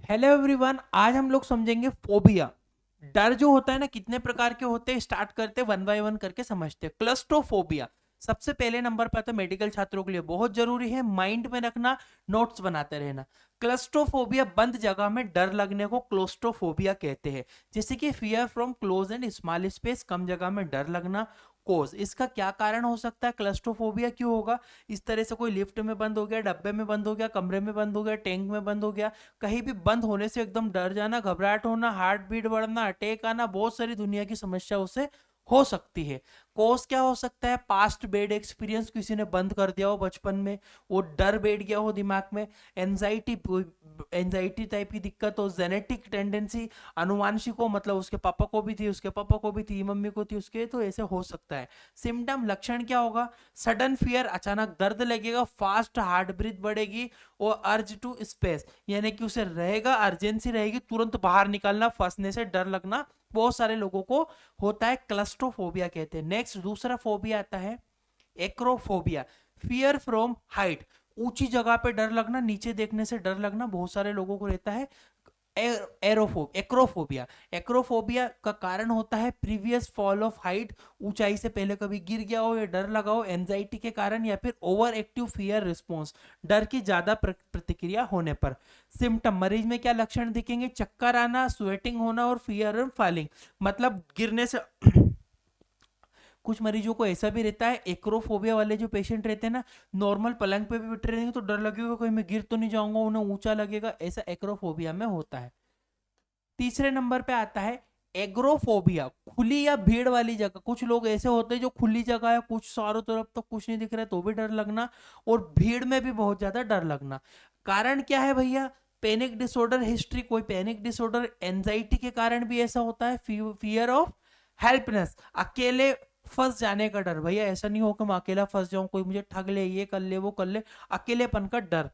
Hello everyone, आज हम लोग समझेंगे फोबिया। डर जो होता है ना, कितने प्रकार के होते हैं, स्टार्ट करते वन बाय वन करके समझते हैं। क्लस्ट्रोफोबिया सबसे पहले नंबर पर आता है, मेडिकल छात्रों के लिए बहुत जरूरी है, माइंड में रखना, नोट्स बनाते रहना। क्लस्ट्रोफोबिया बंद जगह में डर लगने को क्लोस्ट्रोफोबिया कहते हैं। जैसे कि fear from close and small space, कम जगह में डर लगना। कोज, इसका क्या कारण हो सकता है, क्लस्ट्रोफोबिया क्यों होगा। इस तरह से कोई लिफ्ट में बंद हो गया, डब्बे में बंद हो गया, कमरे में बंद हो गया, टैंक में बंद हो गया, कहीं भी बंद होने से एकदम डर जाना, घबराहट होना, हार्ट बीट बढ़ना, अटैक आना, बहुत सारी दुनिया की समस्या उससे हो सकती है। कॉज क्या हो सकता है, पास्ट बैड एक्सपीरियंस, किसी ने बंद कर दिया हो बचपन में, वो डर बैठ गया हो दिमाग में। एंजाइटी, एंजाइटी टाइप की दिक्कत हो, जेनेटिक टेंडेंसी, अनुवांशिक हो, मतलब उसके पापा को भी थी, उसके पापा को भी थी, मम्मी को थी उसके, तो ऐसे हो सकता है। सिम्टम, लक्षण क्या होगा, सडन फियर, अचानक दर्द लगेगा, फास्ट हार्ट ब्रीथ बढ़ेगी, और अर्ज टू स्पेस, यानी कि उसे रहेगा, अर्जेंसी रहेगी, तुरंत बाहर निकलना, फंसने से डर लगना, बहुत सारे लोगों को होता है, क्लस्ट्रोफोबिया कहते हैं। नेक्स्ट दूसरा फोबिया आता है एक्रोफोबिया, फियर फ्रॉम हाइट, ऊंची जगह पे डर लगना, नीचे देखने से डर लगना, बहुत सारे लोगों को रहता है। एक्रोफोबिया, एक्रोफोबिया का कारण होता है प्रीवियस फॉल ऑफ हाइट, ऊंचाई से पहले कभी गिर गया हो या डर लगा हो, एंजाइटी के कारण, या फिर ओवर एक्टिव फियर रिस्पॉन्स, डर की ज्यादा प्रतिक्रिया होने पर। सिम्टम, मरीज में क्या लक्षण दिखेंगे, चक्कर आना, स्वेटिंग होना, और फियर एंड फॉलिंग, मतलब गिरने से कुछ मरीजों को ऐसा भी रहता है, एक्रोफोबिया वाले जो पेशेंट रहते हैं ना, नॉर्मल पलंग पे भी बैठे रहेंगे तो डर लगेगा कहीं मैं गिर तो नहीं जाऊंगा, उन्हें ऊंचा लगेगा, ऐसा एक्रोफोबिया में होता है। तीसरे नंबर पे आता है एग्रोफोबिया, खुली या भीड़ वाली जगह, कुछ लोग ऐसे होते हैं जो खुली जगह है, कुछ चारों तरफ तो कुछ नहीं दिख रहा है तो भी डर लगना, और भीड़ में भी बहुत ज्यादा डर लगना। कारण क्या है भैया, पैनिक डिसऑर्डर हिस्ट्री, कोई पैनिक डिसऑर्डर, एंजाइटी के कारण भी ऐसा होता है, फियर ऑफ हेल्पनेस, अकेले फंस जाने का डर, भैया ऐसा नहीं हो कि मैं अकेला फंस जाऊं, कोई मुझे ठग ले, ये कर ले, वो कर ले, अकेलेपन का डर।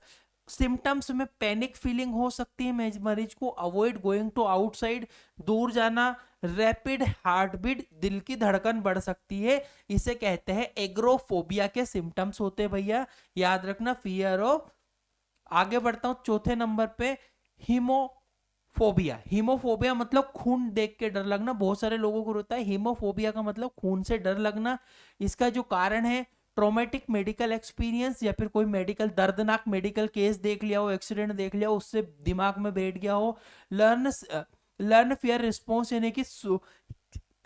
सिम्टम्स में पैनिक फीलिंग हो सकती है मरीज को, अवॉइड गोइंग टू आउटसाइड, दूर जाना, रैपिड हार्ट बीट, दिल की धड़कन बढ़ सकती है, इसे कहते हैं एग्रोफोबिया के सिम्टम्स होते हैं भैया, याद रखना, फियर ऑफ। आगे बढ़ता हूं चौथे नंबर पे, हीमोफोबिया, हीमोफोबिया मतलब खून देख के डर लगना, बहुत सारे लोगों को होता है हीमोफोबिया का मतलब खून से डर लगना। इसका जो कारण है, ट्रोमेटिक मेडिकल एक्सपीरियंस, या फिर कोई मेडिकल दर्दनाक मेडिकल केस देख लिया हो, एक्सीडेंट देख लिया हो, उससे दिमाग में बैठ गया हो। लर्न लर्न फियर रिस्पॉन्स, यानी कि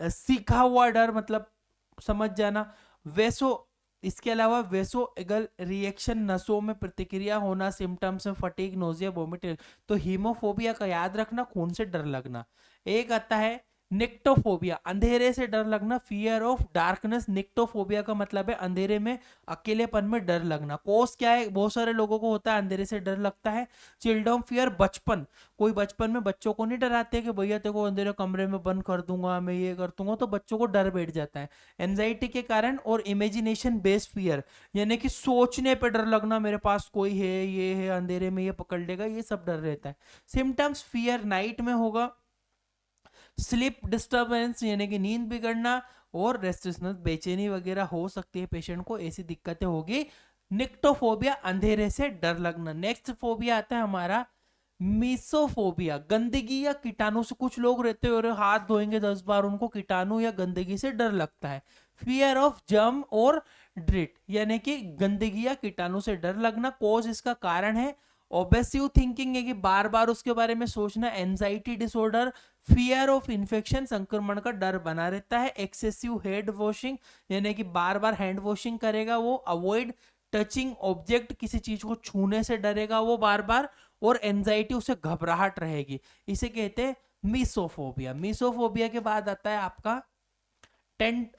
सीखा हुआ डर, मतलब समझ जाना। वैसो, इसके अलावा वेसो एगल रिएक्शन, नसों में प्रतिक्रिया होना, सिम्टम्स में फटीग, नोजिया, वोमिटिंग। तो हीमोफोबिया का याद रखना, खून से डर लगना। एक आता है निक्टोफोबिया, अंधेरे से डर लगना, फियर ऑफ डार्कनेस, निक्टोफोबिया का मतलब है अंधेरे में, अकेलेपन में डर लगना। कोस क्या है, बहुत सारे लोगों को होता है अंधेरे से डर लगता है। चिल्ड्रन फियर, बचपन, कोई बचपन में बच्चों को नहीं डराते कि भैया तेरे को अंधेरे कमरे में बंद कर दूंगा, मैं ये कर दूंगा, तो बच्चों को डर बैठ जाता है एंजाइटी के कारण। और इमेजिनेशन बेस्ड फियर, यानी कि सोचने पे डर लगना, मेरे पास कोई है, ये है, अंधेरे में ये पकड़ लेगा, ये सब डर रहता है। सिम्टम्स, फियर नाइट में होगा, स्लीप डिस्टर्बेंस यानी कि नींद बिगड़ना, और रेस्टलेसनेस, बेचैनी वगैरह हो सकती है पेशेंट को, ऐसी दिक्कतें होगी। निक्टोफोबिया, अंधेरे से डर लगना। नेक्स्ट फोबिया आता है हमारा मीसोफोबिया, गंदगी या कीटाणु से, कुछ लोग रहते हैं और हाथ धोएंगे 10 बार, उनको कीटाणु या गंदगी से डर लगता है। फियर ऑफ जर्म और ड्रिट, यानी कि गंदगी या कीटाणु से डर लगना। कोज, इसका कारण है ओबेसिव थिंकिंग, है कि बार बार उसके बारे में सोचना, anxiety disorder, fear of infection, संक्रमण का डर बना रहता है। एक्सेसिव हेड वॉशिंग, यानी कि बार बार हैंड वॉशिंग करेगा वो। अवॉइड टचिंग ऑब्जेक्ट, किसी चीज को छूने से डरेगा वो बार बार, और एंजाइटी, उसे घबराहट रहेगी, इसे कहते हैं मीसोफोबिया। मीसोफोबिया के बाद आता है आपका टेंट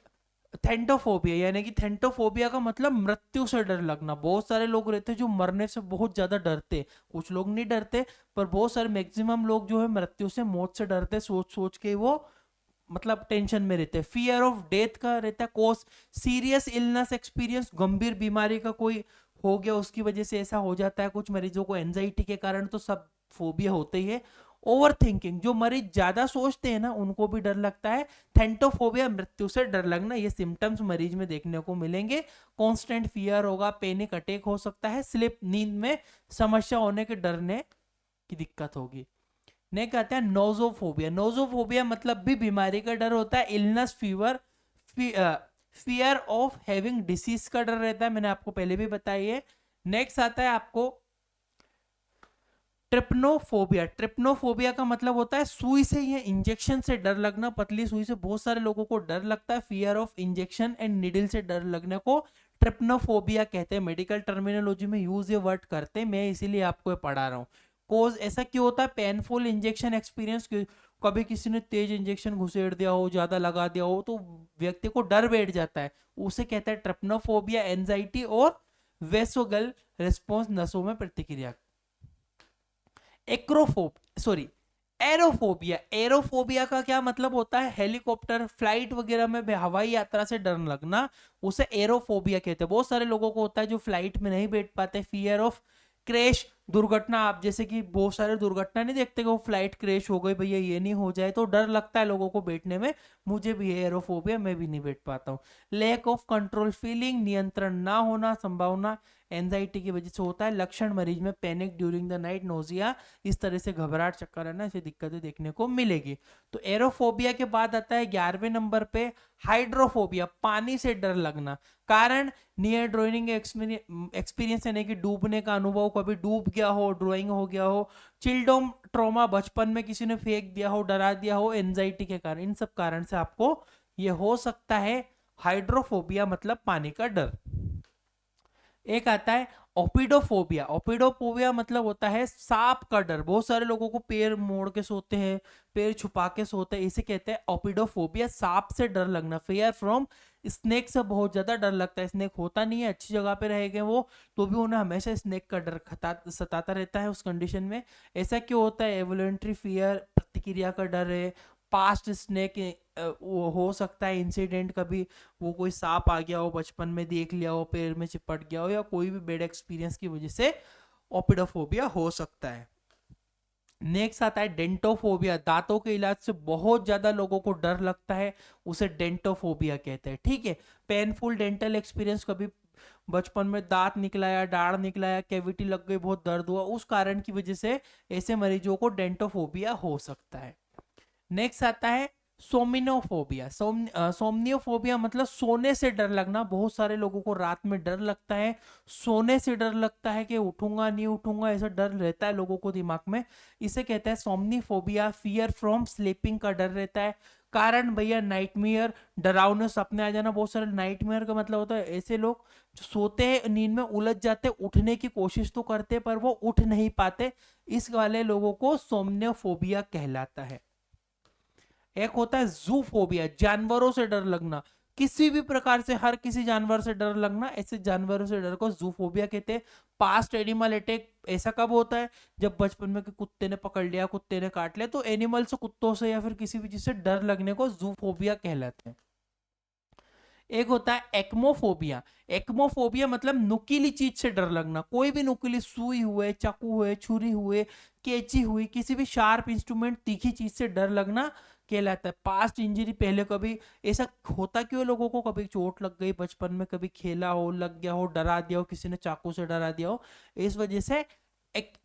थेंटोफोबिया, यानी कि थेंटोफोबिया का मतलब मृत्यु से डर लगना। बहुत सारे लोग रहते हैं जो मरने से बहुत ज्यादा डरते, कुछ लोग नहीं डरते, पर बहुत सारे मैक्सिमम लोग जो है मृत्यु से, मौत से डरते, सोच सोच के वो मतलब टेंशन में रहते हैं। फियर ऑफ डेथ का रहता है कोस, सीरियस इलनेस एक्सपीरियंस, गंभीर बीमारी का कोई हो गया उसकी वजह से ऐसा हो जाता है कुछ मरीजों को, एंजाइटी के कारण, तो सब फोबिया होते ही है। ओवर थिंकिंग, जो मरीज ज्यादा सोचते हैं ना उनको भी डर लगता है। थेंटोफोबिया, मृत्यु से डर लगना, ये सिम्टम्स मरीज में देखने को मिलेंगे। कॉन्स्टेंट फियर होगा, पैनिक अटैक हो सकता है, स्लिप, नींद में समस्या होने के डरने की दिक्कत होगी। नेक्स्ट आता है नोजोफोबिया। नोजोफोबिया मतलब भी बीमारी का डर होता है, illness, fever, fear of having disease का डर रहता है, मैंने आपको पहले भी बताई है। नेक्स्ट आता है आपको ट्रिप्नोफोबिया। ट्रिप्नोफोबिया का मतलब होता है सुई से या इंजेक्शन से डर लगना, पतली सुई से बहुत सारे लोगों को डर लगता है। Fear of injection and needle से डर लगने को ट्रिप्नोफोबिया कहते हैं, मेडिकल टर्मिनोलॉजी में यूज ये वर्ड करते हैं, मैं इसीलिए आपको ये पढ़ा रहा हूँ। कोज ऐसा क्यों होता है, पेनफुल इंजेक्शन एक्सपीरियंस, कभी किसी ने तेज इंजेक्शन घुसेड़ दिया हो, ज्यादा लगा दिया हो, तो व्यक्ति को डर बैठ जाता है, उसे कहता है ट्रिप्नोफोबिया। एंजाइटी और वेसोगल रिस्पॉन्स, नसों में प्रतिक्रिया। एरोफोबिया। एरोफोबिया का क्या मतलब होता है, हेलीकॉप्टर, फ्लाइट वगैरह में हवाई यात्रा से डर लगना, उसे एरोफोबिया कहते हैं। बहुत सारे लोगों को होता है जो फ्लाइट में नहीं बैठ पाते। फियर ऑफ क्रैश, दुर्घटना, आप जैसे कि बहुत सारे दुर्घटना नहीं देखते कि वो फ्लाइट क्रैश हो गई, भैया ये नहीं हो जाए, तो डर लगता है लोगों को बैठने में। मुझे भी है एरोफोबिया, मैं भी नहीं बैठ पाता हूँ। लैक ऑफ कंट्रोल फीलिंग, नियंत्रण ना होना, संभावना एंजाइटी की वजह से होता है। लक्षण मरीज में panic during the night, nausea, इस तरह से घबराहट, चक्कर आना, ऐसी दिक्कतें देखने को मिलेगी। तो एरोफोबिया के बाद आता है 11वें नंबर पे हाइड्रोफोबिया, पानी से डर लगना। कारण नियर ड्राइंग एक्सपीरियंस, यानी कि डूबने का अनुभव, कभी डूब गया हो, ड्राइंग हो गया हो। चिल्डोम ट्रॉमा, बचपन में किसी ने फेंक दिया हो, डरा दिया हो, एंजाइटी के कारण, इन सब कारण से आपको ये हो सकता है हाइड्रोफोबिया, मतलब पानी का डर। एक आता है ओपिडोफोबिया। ओपिडोफोबिया मतलब होता है सांप का डर। बहुत सारे लोगों को पैर मोड़ के सोते हैं, पैर छुपा के सोते हैं, इसे कहते हैं ओपिडोफोबिया, सांप से डर लगना। फियर फ्रॉम स्नेक से बहुत ज्यादा डर लगता है। स्नेक होता नहीं है, अच्छी जगह पे रहेंगे वो, तो भी उन्हें हमेशा स्नेक का डर सताता रहता है उस कंडीशन में। ऐसा क्यों होता है, एवोलेंट्री फियर, प्रतिक्रिया का डर है। पास्ट स्नेक, वो हो सकता है इंसिडेंट, कभी वो कोई सांप आ गया हो, बचपन में देख लिया हो, पैर में चिपट गया हो, या कोई भी बैड एक्सपीरियंस की वजह से ओपिडोफोबिया हो सकता है। नेक्स्ट आता है डेंटोफोबिया। दांतों के इलाज से बहुत ज्यादा लोगों को डर लगता है, उसे डेंटोफोबिया कहते हैं। ठीक है, पेनफुल डेंटल एक्सपीरियंस, कभी बचपन में दांत निकलाया, दाढ़ निकलाया, कैविटी लग गई, बहुत दर्द हुआ, उस कारण की वजह से ऐसे मरीजों को डेंटोफोबिया हो सकता है। नेक्स्ट आता है सोमिनोफोबिया। सोमनियोफोबिया मतलब सोने से डर लगना। बहुत सारे लोगों को रात में डर लगता है, सोने से डर लगता है कि उठूंगा नहीं उठूंगा, ऐसा डर रहता है लोगों को दिमाग में, इसे कहते हैं सोमनीफोबिया। फियर फ्रॉम स्लीपिंग का डर रहता है। कारण भैया नाइटमेयर, डरावने सपने आ जाना। बहुत सारे नाइटमेयर का मतलब होता है ऐसे लोग जो सोते हैं, नींद में उलझ जाते, उठने की कोशिश तो करते पर वो उठ नहीं पाते, इस वाले लोगों को सोमनियोफोबिया कहलाता है। एक होता है जूफोबिया, जानवरों से डर लगना, किसी भी प्रकार से, हर किसी जानवर से डर लगना, ऐसे जानवरों से डर को जूफोबिया कहते हैं। पास्ट एनिमल अटैक, ऐसा कब होता है, जब बचपन में कुत्ते ने पकड़ लिया, कुत्ते ने काट लिया, तो एनिमल से, कुत्तों से या फिर किसी भी चीज से डर लगने को जूफोबिया कहलाते हैं। एक होता है एक्मोफोबिया। एक्मोफोबिया मतलब नुकीली चीज से डर लगना, कोई भी नुकीली सुई हुए, चाकू हुए, छुरी हुए, कैंची हुई, किसी भी शार्प इंस्ट्रूमेंट, तीखी चीज से डर लगना कहलाता है। पास्ट इंजरी, पहले कभी ऐसा होता क्यों लोगों को, कभी चोट लग गई बचपन में, कभी खेला हो, लग गया हो, डरा दिया हो, किसी ने चाकू से डरा दिया हो, इस वजह से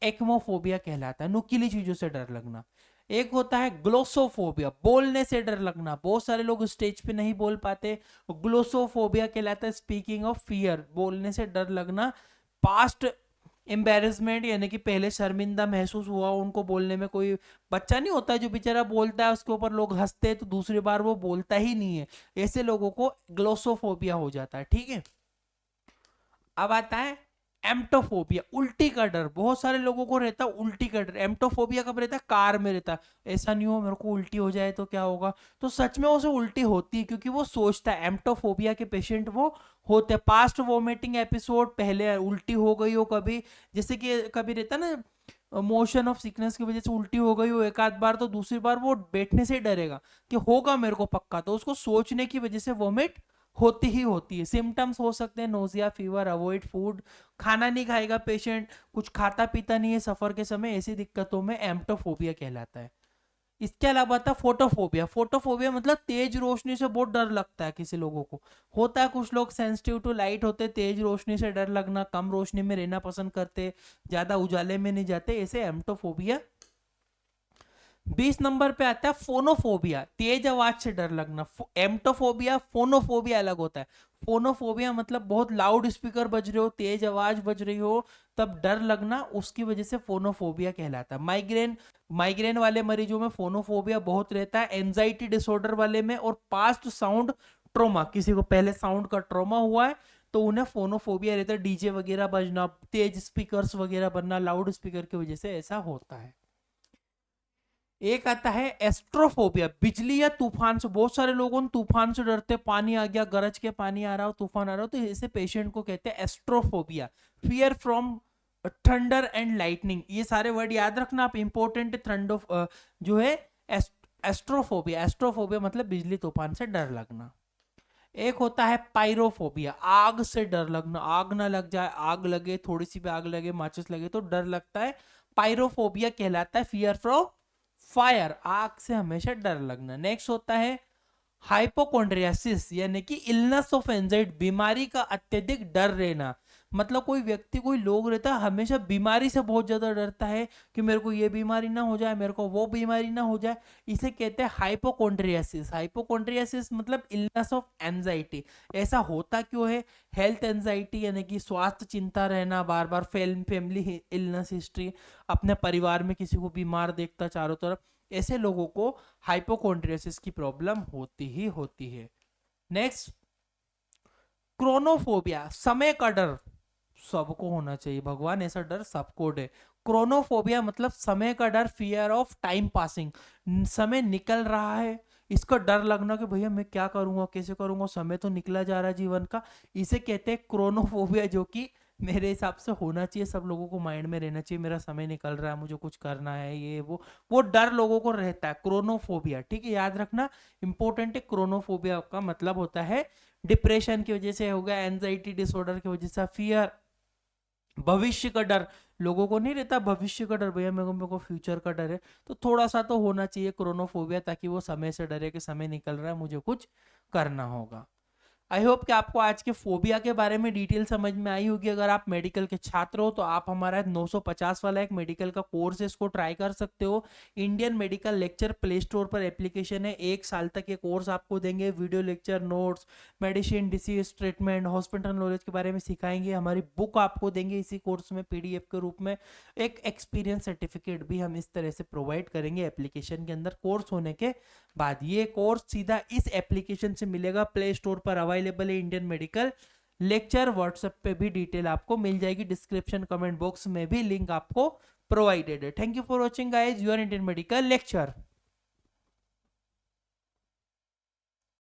एक्मोफोबिया कहलाता है, नुकीली चीजों से डर लगना। एक होता है ग्लोसोफोबिया, बोलने से डर लगना। बहुत सारे लोग स्टेज पे नहीं बोल पाते, ग्लोसोफोबिया कहलाता है। स्पीकिंग ऑफ फियर, बोलने से डर लगना। पास्ट एम्बेरसमेंट, यानी कि पहले शर्मिंदा महसूस हुआ उनको बोलने में, कोई बच्चा नहीं होता जो बेचारा बोलता है, उसके ऊपर लोग हंसते हैं तो दूसरी बार वो बोलता ही नहीं है, ऐसे लोगों को ग्लोसोफोबिया हो जाता है। ठीक है, अब आता है एम्टोफोबिया, उल्टी का डर। बहुत सारे लोगों को रहता है उल्टी का डर। एम्टोफोबिया कब रहता है, कार में रहता है, ऐसा नहीं हो मेरे को उल्टी हो जाए तो क्या होगा, तो सच में उसे उल्टी होती है, क्योंकि वो सोचता है। एम्टोफोबिया के पेशेंट वो होते हैं। पास्ट वोमिटिंग एपिसोड, पहले उल्टी हो गई हो कभी, जैसे कि कभी रहता है ना, मोशन ऑफ सिकनेस की वजह से उल्टी हो गई हो एक आध बार, तो दूसरी बार वो बैठने से ही डरेगा कि होगा मेरे को पक्का, तो उसको सोचने की वजह से वोमिट होती ही होती है। सिम्टम्स हो सकते हैं नोजिया, फीवर, अवॉइड फूड, खाना नहीं खाएगा पेशेंट, कुछ खाता पीता नहीं है सफर के समय, ऐसी दिक्कतों में एम्टोफोबिया कहलाता है। इसके अलावा था फोटोफोबिया। फोटोफोबिया मतलब तेज रोशनी से बहुत डर लगता है किसी लोगों को, होता है कुछ लोग सेंसिटिव टू लाइट होते, तेज रोशनी से डर लगना, कम रोशनी में रहना पसंद करते, ज्यादा उजाले में नहीं जाते, ऐसे एम्टोफोबिया 20 नंबर पे आता है फोनोफोबिया, तेज आवाज से डर लगना। एम्टोफोबिया, फोनोफोबिया अलग होता है। फोनोफोबिया मतलब बहुत लाउड स्पीकर बज रहे हो, तेज आवाज बज रही हो, तब डर लगना, उसकी वजह से फोनोफोबिया कहलाता है। माइग्रेन, माइग्रेन वाले मरीजों में फोनोफोबिया बहुत रहता है। एंजाइटी डिसऑर्डर वाले में, और पास्ट साउंड ट्रोमा, किसी को पहले साउंड का ट्रोमा हुआ है तो उन्हें फोनोफोबिया रहता है। डीजे वगैरह बजना, तेज स्पीकर्स वगैरह बनना, लाउड स्पीकर की वजह से ऐसा होता है। एक आता है एस्ट्रोफोबिया, बिजली या तूफान से। बहुत सारे लोगों तूफान से डरते, पानी आ गया, गरज के पानी आ रहा हो, तूफान आ रहा हो, तो ऐसे पेशेंट को कहते हैं astrophobia. Fear from thunder and lightning, ये सारे वर्ड याद रखना आप, इंपॉर्टेंट। थंडर जो है एस्ट्रोफोबिया, एस्ट्रोफोबिया मतलब बिजली तूफान से डर लगना। एक होता है पायरोफोबिया, आग से डर लगना, आग ना लग जाए, आग लगे, थोड़ी सी भी आग लगे, माचिस लगे तो डर लगता है, पायरोफोबिया कहलाता है। फियर फ्रॉम फायर, आग से हमेशा डर लगना। नेक्स्ट होता है हाइपोकॉन्ड्रियासिस, यानी कि इलनेस ऑफ एंजाइटी, बीमारी का अत्यधिक डर रहना। मतलब कोई व्यक्ति, कोई लोग रहता है हमेशा बीमारी से बहुत ज्यादा डरता है कि मेरे को ये बीमारी ना हो जाए, मेरे को वो बीमारी ना हो जाए, इसे कहते हैं हाइपोकॉन्ड्रियासिस। हाइपोकॉन्ड्रियासिस मतलब इलनेस ऑफ एंजाइटी। ऐसा होता क्यों है? हेल्थ एंजाइटी यानी कि स्वास्थ्य चिंता रहना, बार बार फैमिली इलनेस हिस्ट्री, अपने परिवार में किसी को बीमार देखता चारों तरफ, ऐसे लोगों को हाइपोकॉन्ड्रियासिस की प्रॉब्लम होती ही होती है। नेक्स्ट, क्रोनोफोबिया, समय का डर। सबको होना चाहिए भगवान, ऐसा डर सबको है। क्रोनोफोबिया मतलब समय का डर, फियर ऑफ टाइम पासिंग, समय निकल रहा है इसका डर लगना कि भैया मैं क्या करूंगा, कैसे करूंगा, समय तो निकला जा रहा है जीवन का, इसे कहते हैं क्रोनोफोबिया। जो कि मेरे हिसाब से होना चाहिए, सब लोगों को माइंड में रहना चाहिए, मेरा समय निकल रहा है, मुझे कुछ करना है, ये वो डर लोगों को रहता है, क्रोनोफोबिया। ठीक है, याद रखना, इंपॉर्टेंट है। क्रोनोफोबिया का मतलब होता है डिप्रेशन की वजह से हो गया, एंजाइटी डिसऑर्डर की वजह से, फियर, भविष्य का डर। लोगों को नहीं रहता भविष्य का डर, भैया मेरे को फ्यूचर का डर है, तो थोड़ा सा तो होना चाहिए क्रोनोफोबिया, ताकि वो समय से डरे कि समय निकल रहा है, मुझे कुछ करना होगा। आई होप कि आपको आज के फोबिया के बारे में डिटेल समझ में आई होगी। अगर आप मेडिकल के छात्र हो तो आप हमारा 950 वाला एक मेडिकल का कोर्स है, इसको ट्राई कर सकते हो। Indian medical lecture play store पर एप्लीकेशन है, 1 साल तक ये कोर्स आपको देंगे, video lecture, notes, medicine, disease treatment, hospital knowledge के बारे में सिखाएंगे। हमारी बुक आपको देंगे इसी कोर्स में पीडीएफ के रूप में। एक एक्सपीरियंस सर्टिफिकेट भी हम इस तरह से प्रोवाइड करेंगे एप्लीकेशन के अंदर कोर्स होने के बाद। ये कोर्स सीधा इस एप्लीकेशन से मिलेगा, प्ले स्टोर पर अवेलेबल है इंडियन मेडिकल लेक्चर। व्हाट्सएप पे भी डिटेल आपको मिल जाएगी, डिस्क्रिप्शन कमेंट बॉक्स में भी लिंक आपको प्रोवाइडेड है। Thank you for watching guys, your Indian medical lecture.